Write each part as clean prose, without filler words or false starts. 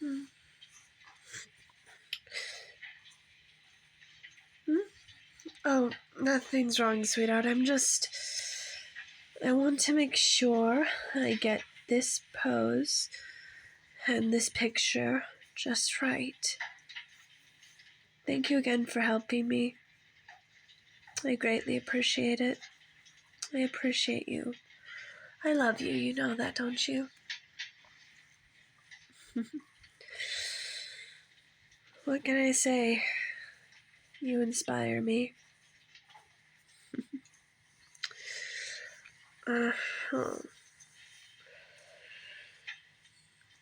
Hmm. Oh, nothing's wrong, sweetheart. I want to make sure I get this pose and this picture just right. Thank you again for helping me. I greatly appreciate it. I appreciate you. I love you, you know that, don't you? What can I say? You inspire me. Oh.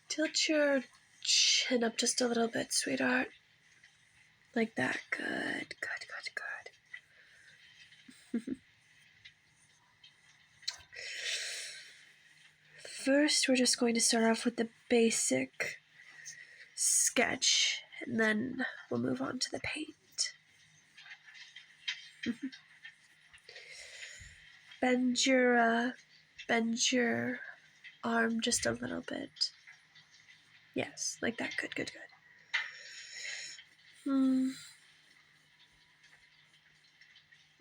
Tilt your chin up just a little bit, sweetheart. Like that. Good, good, good, good. First, we're just going to start off with the basic sketch, and then we'll move on to the paint. Bend your arm just a little bit. Yes, like that. Good, good, good.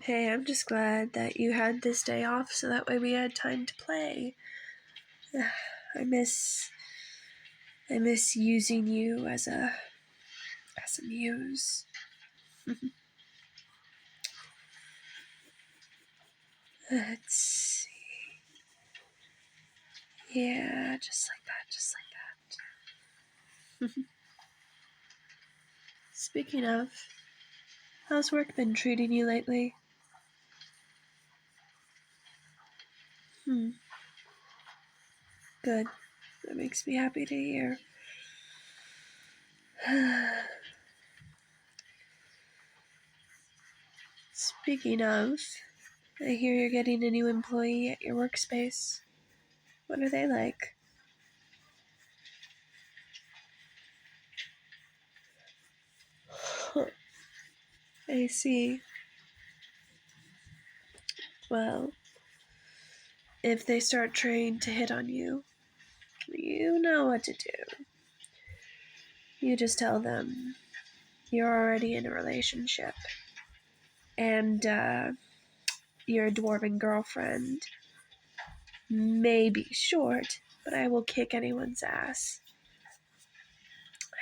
Hey, I'm just glad that you had this day off so that way we had time to play. I miss using you as a muse. Let's see. Yeah, just like that, just like that. Speaking of, how's work been treating you lately? Good. That makes me happy to hear. Speaking of, I hear you're getting a new employee at your workspace. What are they like? I see. Well, if they start trying to hit on you, you know what to do. You just tell them you're already in a relationship and your dwarven girlfriend may be short, but I will kick anyone's ass.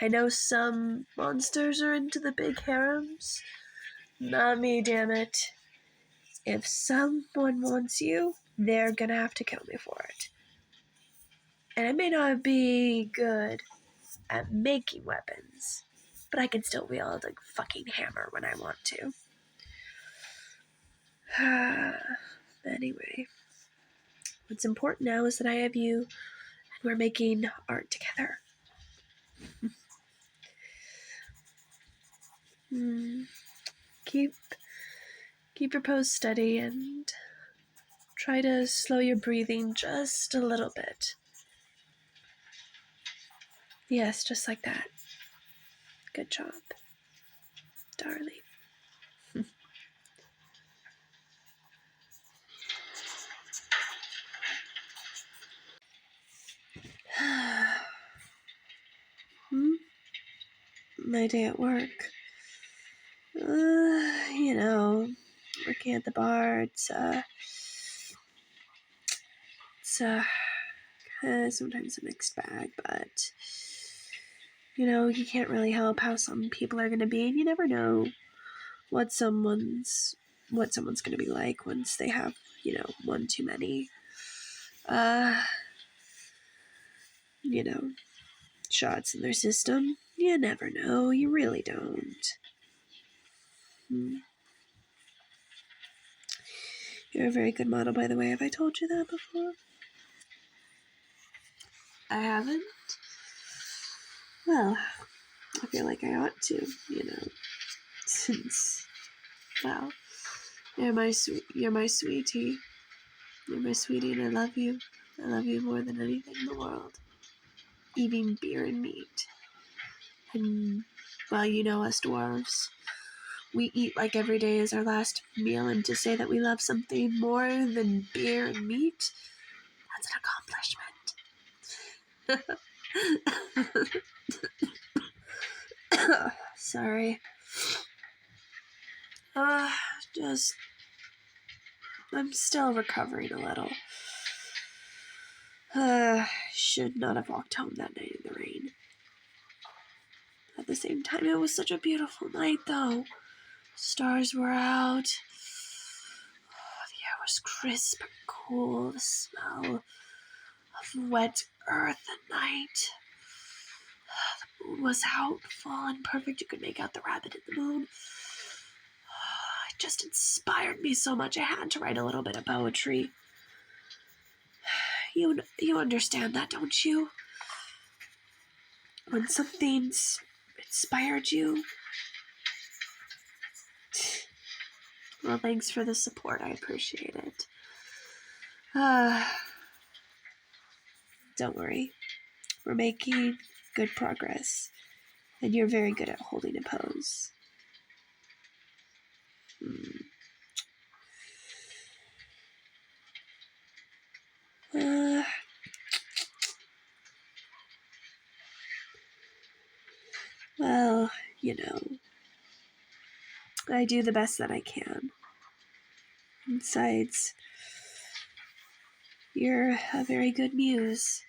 I know some monsters are into the big harems. Not me, damn it. If someone wants you, they're gonna have to kill me for it. And I may not be good at making weapons, but I can still wield a fucking hammer when I want to. Anyway, what's important now is that I have you and we're making art together. Keep your pose steady and try to slow your breathing just a little bit. Yes, just like that. Good job, darling. My day at work. You know, working at the bar, it's sometimes a mixed bag, but you know, you can't really help how some people are gonna be, and you never know what someone's gonna be like once they have, you know, one too many you know, shots in their system. You never know, you really don't. You're a very good model, by the way. Have I told you that before? I haven't? Well, I feel like I ought to, you know, since, well, you're my sweetie. You're my sweetie, and I love you. I love you more than anything in the world. Even beer and meat. And, well, you know us dwarves. We eat like every day is our last meal, and to say that we love something more than beer and meat, that's an accomplishment. sorry. Just... I'm still recovering a little. Should not have walked home that night in the rain. At the same time, it was such a beautiful night, though. Stars were out. The air was crisp and cool. The smell of wet earth at night. The moon was out, full and perfect. You could make out the rabbit in the moon. It just inspired me so much. I had to write a little bit of poetry. You understand that, don't you? When something's inspired you. Well, thanks for the support. I appreciate it. Don't worry. We're making good progress. And you're very good at holding a pose. Well, you know, I do the best that I can. Besides, you're a very good muse.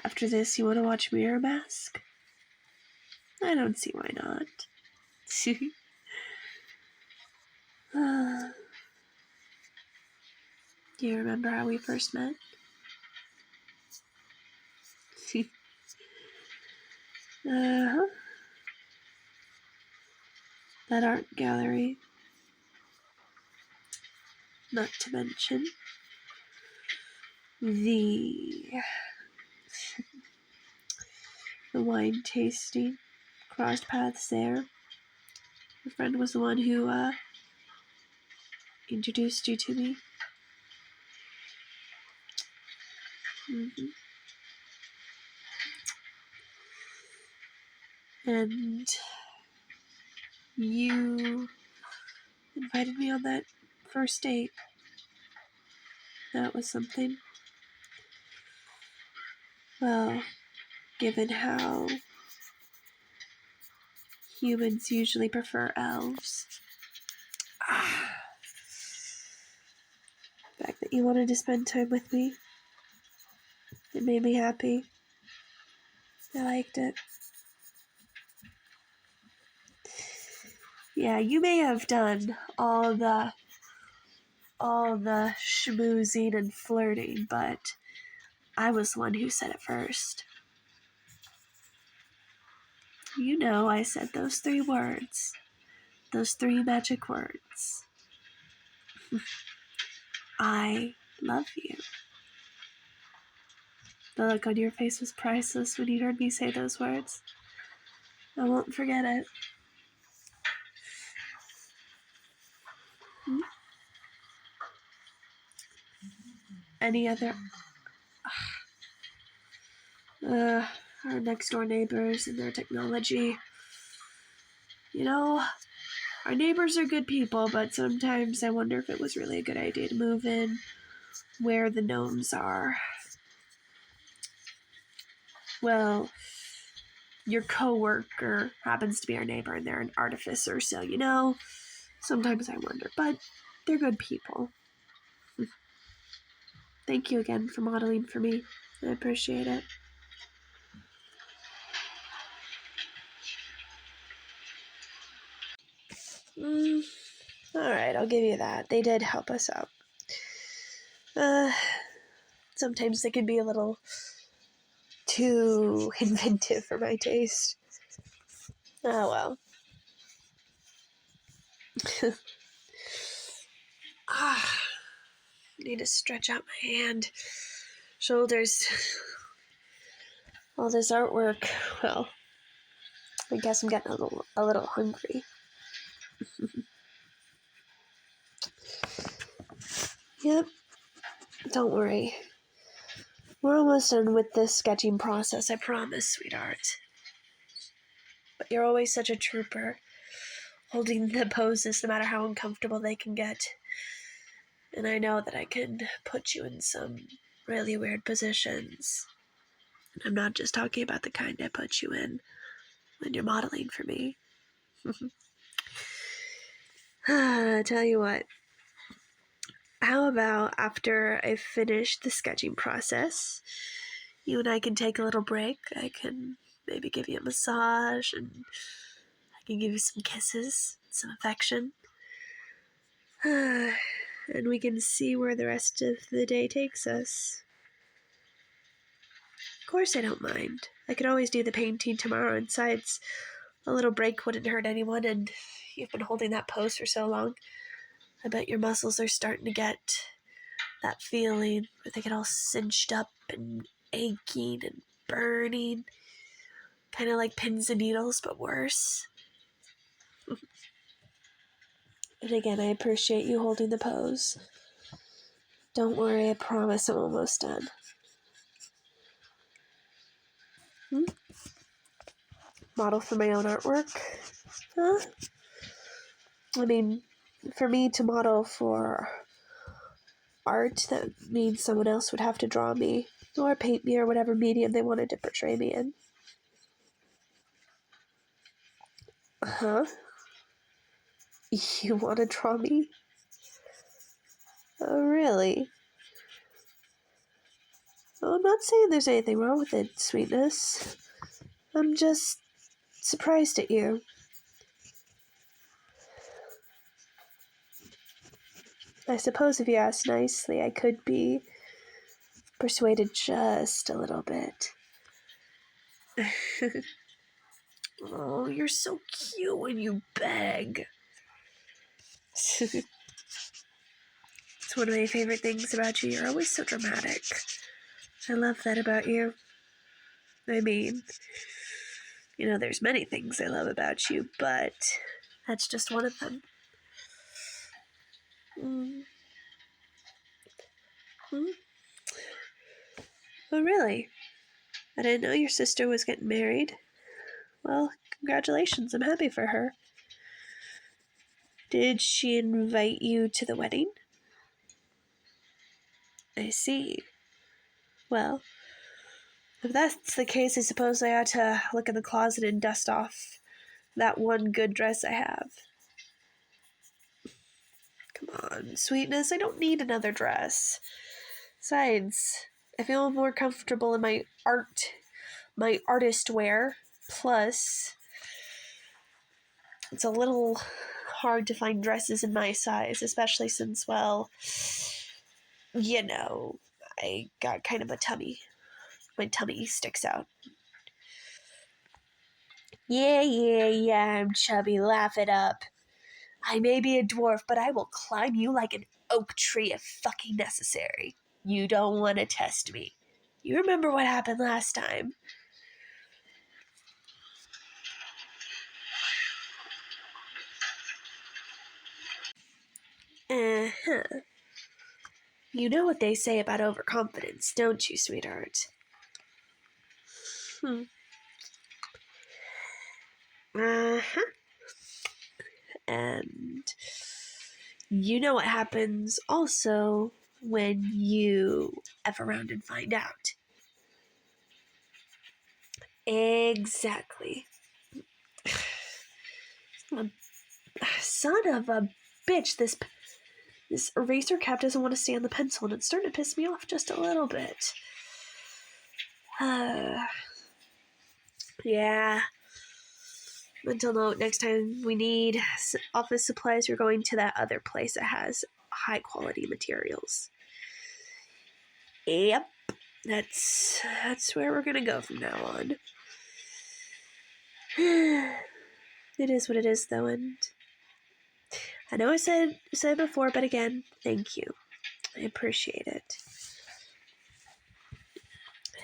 After this, you want to watch Mirror Mask? I don't see why not. Do you remember how we first met? Uh-huh. That art gallery. Not to mention the wine tasting. Crossed paths there. Your friend was the one who introduced you to me. And you invited me on that first date. That was something. Well, given how humans usually prefer elves. The fact that you wanted to spend time with me, it made me happy. I liked it. Yeah, you may have done all the schmoozing and flirting, but I was the one who said it first. You know, I said those 3 words. Those 3 magic words. I love you. The look on your face was priceless when you heard me say those words. I won't forget it. Any other... our next door neighbors and their technology. You know, our neighbors are good people, but sometimes I wonder if it was really a good idea to move in where the gnomes are. Well, your coworker happens to be our neighbor and they're an artificer, so you know, sometimes I wonder, but they're good people. Thank you again for modeling for me. I appreciate it. Alright, I'll give you that. They did help us out. Sometimes they can be a little too inventive for my taste. Oh well. Need to stretch out my hand, shoulders. All this artwork. Well, I guess I'm getting a little hungry. Yep. Don't worry. We're almost done with this sketching process, I promise, sweetheart. But you're always such a trooper, holding the poses no matter how uncomfortable they can get. And I know that I can put you in some really weird positions. And I'm not just talking about the kind I put you in when you're modeling for me. Tell you what, how about after I finish the sketching process, you and I can take a little break. I can maybe give you a massage, and I can give you some kisses, some affection. And we can see where the rest of the day takes us. Of course I don't mind. I could always do the painting tomorrow, and besides, a little break wouldn't hurt anyone, and you've been holding that pose for so long. I bet your muscles are starting to get that feeling where they get all cinched up and aching and burning. Kind of like pins and needles, but worse. And again, I appreciate you holding the pose. Don't worry, I promise I'm almost done. Model for my own artwork? Huh? I mean, for me to model for art, that means someone else would have to draw me, or paint me, or whatever medium they wanted to portray me in. Huh? You want to draw me? Oh, really? Well, I'm not saying there's anything wrong with it, sweetness. I'm just surprised at you. I suppose if you ask nicely, I could be persuaded just a little bit. Oh, you're so cute when you beg. It's one of my favorite things about you. You're always so dramatic. I love that about you. I mean, there's many things I love about you, but that's just one of them. Oh, really? I didn't know your sister was getting married. Well, congratulations. I'm happy for her. Did she invite you to the wedding? I see. Well, if that's the case, I suppose I ought to look in the closet and dust off that one good dress I have. Come on, sweetness, I don't need another dress. Besides, I feel more comfortable in my artist wear. Plus, it's a little hard to find dresses in my size, especially since, well, I got kind of a tummy. My tummy sticks out. Yeah, I'm chubby, laugh it up. I may be a dwarf, but I will climb you like an oak tree if fucking necessary. You don't want to test me. You remember what happened last time? Uh-huh. You know what they say about overconfidence, don't you, sweetheart? Uh-huh. And you know what happens also when you F around and find out. Exactly. Son of a bitch, this eraser cap doesn't want to stay on the pencil, and it's starting to piss me off just a little bit. Yeah. Mental note, next time we need office supplies, we're going to that other place that has high quality materials. Yep. That's where we're gonna go from now on. It is what it is, though, and I know I said it before, but again, thank you. I appreciate it.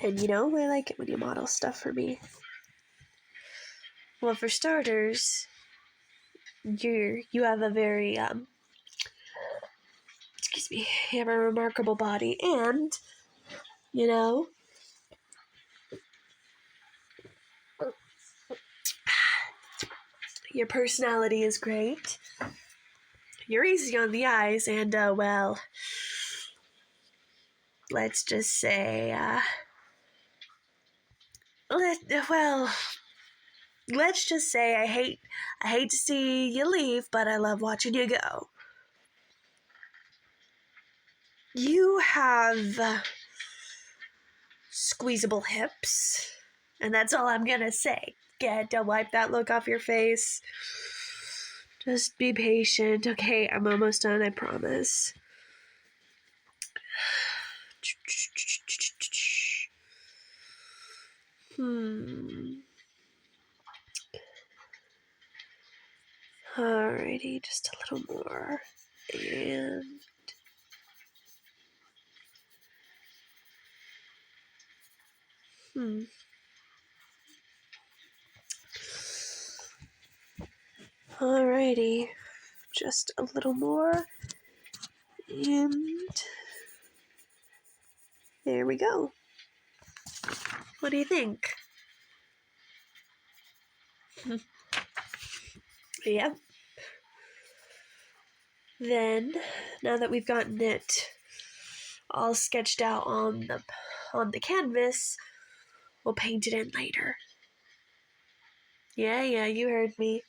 And I like it when you model stuff for me. Well, for starters, you have a very you have a remarkable body, and your personality is great. You're easy on the eyes, and well, let's just say Well, let's just say I hate to see you leave, but I love watching you go. You have squeezable hips, and that's all I'm gonna say. Get to wipe that look off your face. Just be patient. Okay, I'm almost done, I promise. Alrighty, just a little more. And alrighty, just a little more. And there we go. What do you think? Yep. Then, now that we've gotten it all sketched out on the canvas, we'll paint it in later. Yeah, you heard me.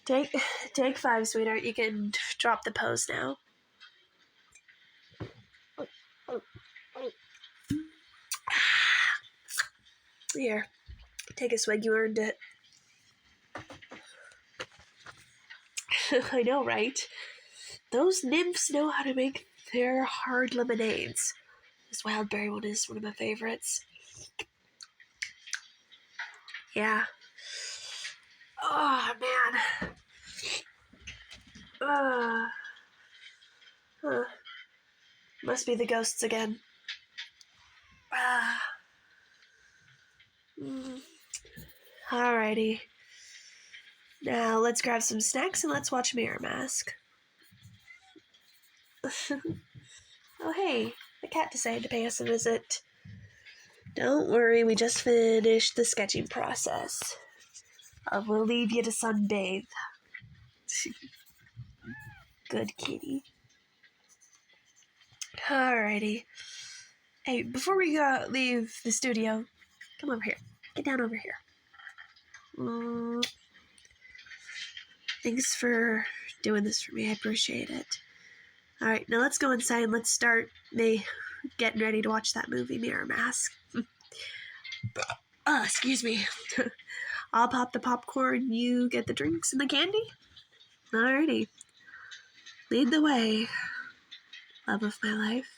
Take 5, sweetheart. You can drop the pose now. Here, take a swig. You earned it. I know, right? Those nymphs know how to make their hard lemonades. This wild berry one is one of my favorites. Yeah. Oh, man. Must be the ghosts again. Alrighty. Now let's grab some snacks and let's watch Mirror Mask. Oh, hey. The cat decided to pay us a visit. Don't worry, we just finished the sketching process. We'll leave you to sunbathe. Good kitty. Alrighty. Hey, before we leave the studio, come over here. Get down over here. Thanks for doing this for me. I appreciate it. Alright, now let's go inside and let's start getting ready to watch that movie, Mirror Mask. Excuse me. I'll pop the popcorn, you get the drinks and the candy? Alrighty. Lead the way, love of my life.